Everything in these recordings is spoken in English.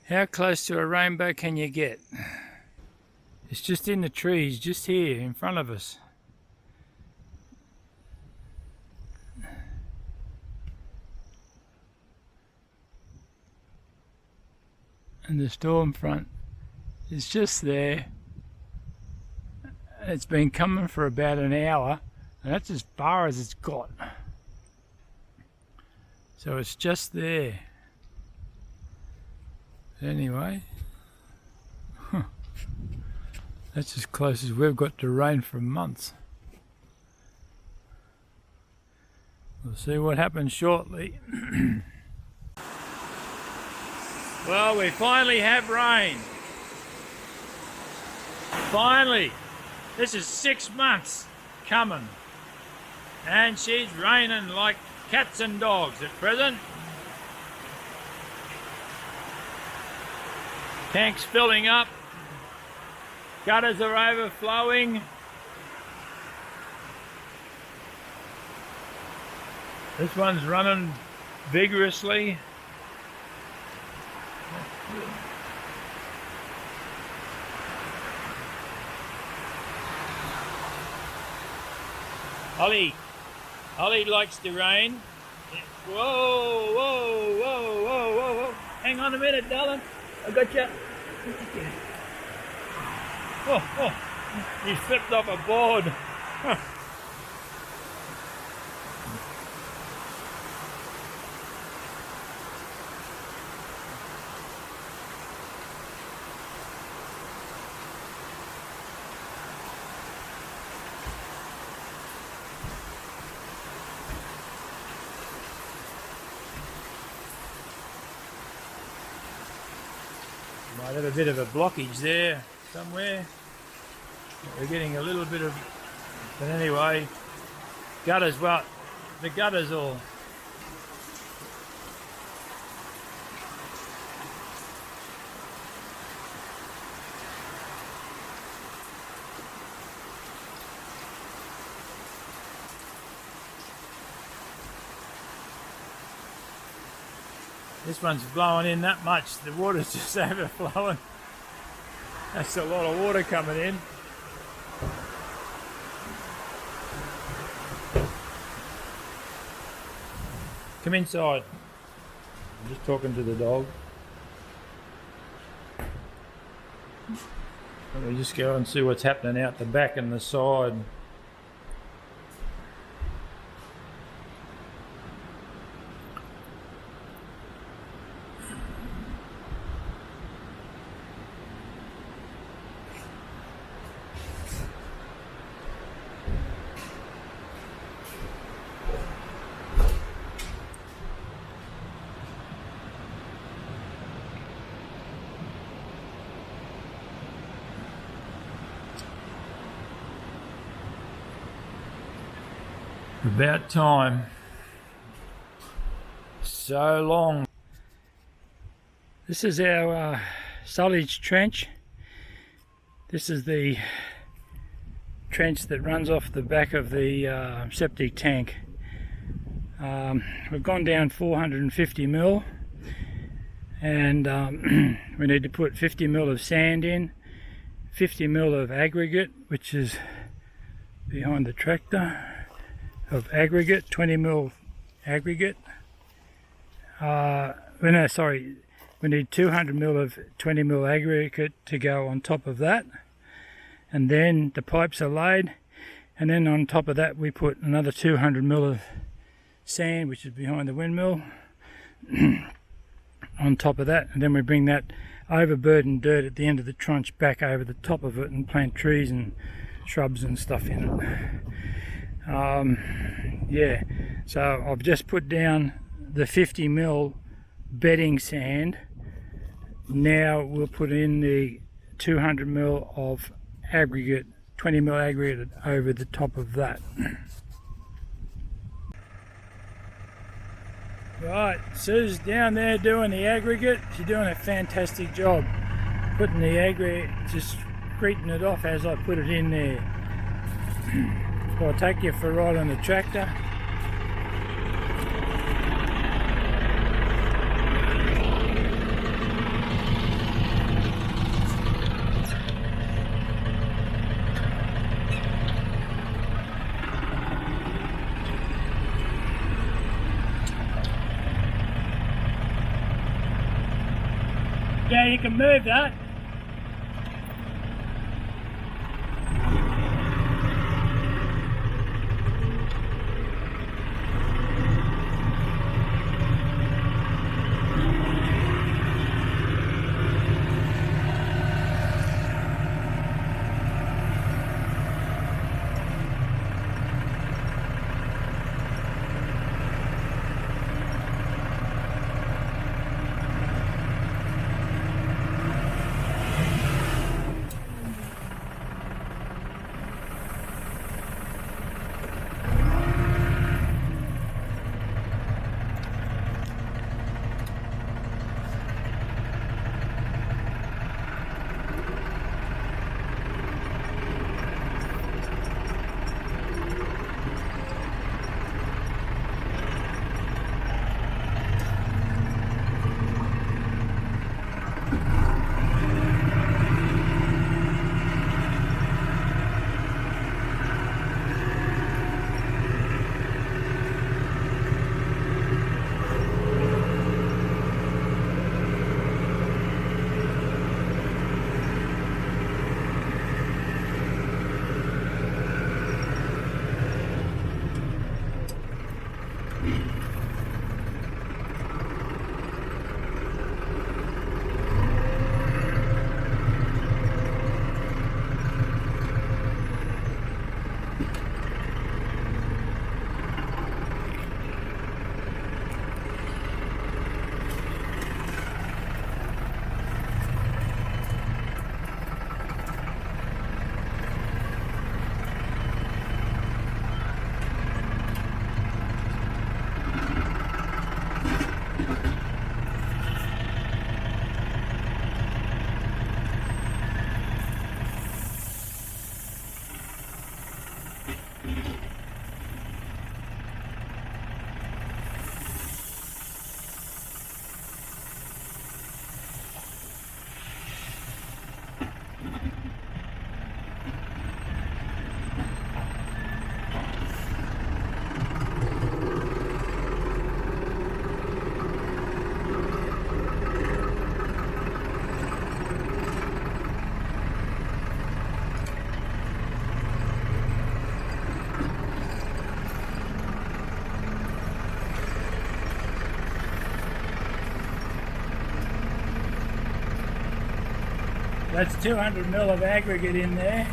How close to a rainbow can you get? It's just in the trees, just here in front of us. And the storm front is just there. It's been coming for about an hour, and that's as far as it's got. So it's just there. Anyway, that's as close as we've got to rain for months. We'll see what happens shortly. Well, we finally have rain. Finally. This is 6 months coming. And she's raining like cats and dogs at present. Tanks filling up. Gutters are overflowing. This one's running vigorously. Ollie likes the rain. Whoa, whoa, whoa, whoa, whoa, whoa. Hang on a minute, darling. I got you. Oh, he flipped off a board. Huh. Might have a bit of a blockage there somewhere. We're getting a little bit of, but anyway, gutters, well, the gutters all. This one's blowing in that much, the water's just overflowing. That's a lot of water coming in. Come inside. I'm just talking to the dog. Let me just go and see what's happening out the back and the side. About time. So long. This is our sewage trench. This is the trench that runs off the back of the septic tank. We've gone down 450 mil, and we need to put 50 mil of sand in, 50 mil of aggregate, which is behind the tractor, of aggregate, 20 mil aggregate. We need 200 mil of 20 mil aggregate to go on top of that, and then the pipes are laid, and then on top of that we put another 200 mil of sand, which is behind the windmill, on top of that, and then we bring that overburdened dirt at the end of the trench back over the top of it and plant trees and shrubs and stuff in it. Yeah, so I've just put down the 50 mil bedding sand. Now we'll put in the 200 mil of aggregate, 20 mil aggregate over the top of that. Right, Sue's down there doing the aggregate. She's doing a fantastic job putting the aggregate, just greeting it off as I put it in there. So I'll take you for a ride on the tractor. Yeah, you can move that. That's 200 mil of aggregate in there.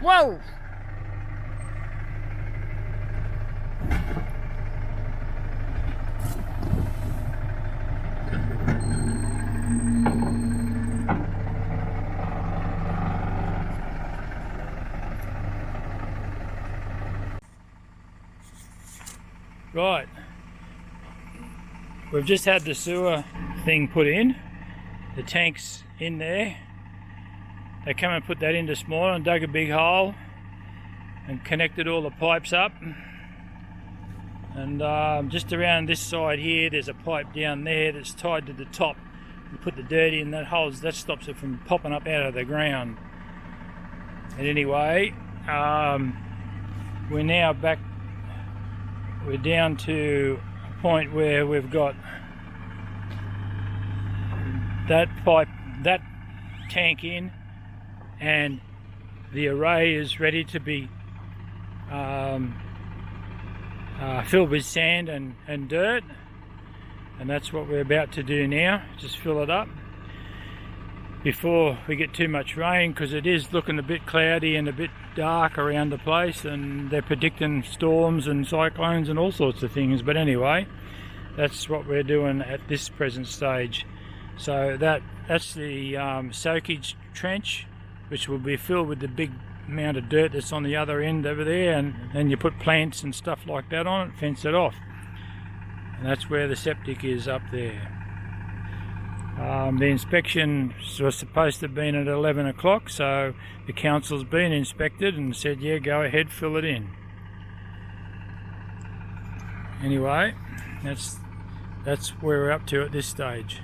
Whoa! Right, we've just had the sewer thing put in, the tank's in there. They come and put that in this morning, dug a big hole and connected all the pipes up. And just around this side here, there's a pipe down there that's tied to the top. You put the dirt in, that stops it from popping up out of the ground. And anyway, we're now back. We're down to a point where we've got that pipe, that tank in, and the array is ready to be filled with sand and dirt, and that's what we're about to do now. Just fill it up before we get too much rain, because it is looking a bit cloudy and a bit dark around the place, and they're predicting storms and cyclones and all sorts of things. But anyway, that's what we're doing at this present stage. So that's the soakage trench, which will be filled with the big amount of dirt that's on the other end over there, and then you put plants and stuff like that on it, fence it off, and that's where the septic is up there. The inspection was supposed to have been at 11 o'clock, so the council's been inspected and said, yeah, go ahead, fill it in. Anyway, that's where we're up to at this stage.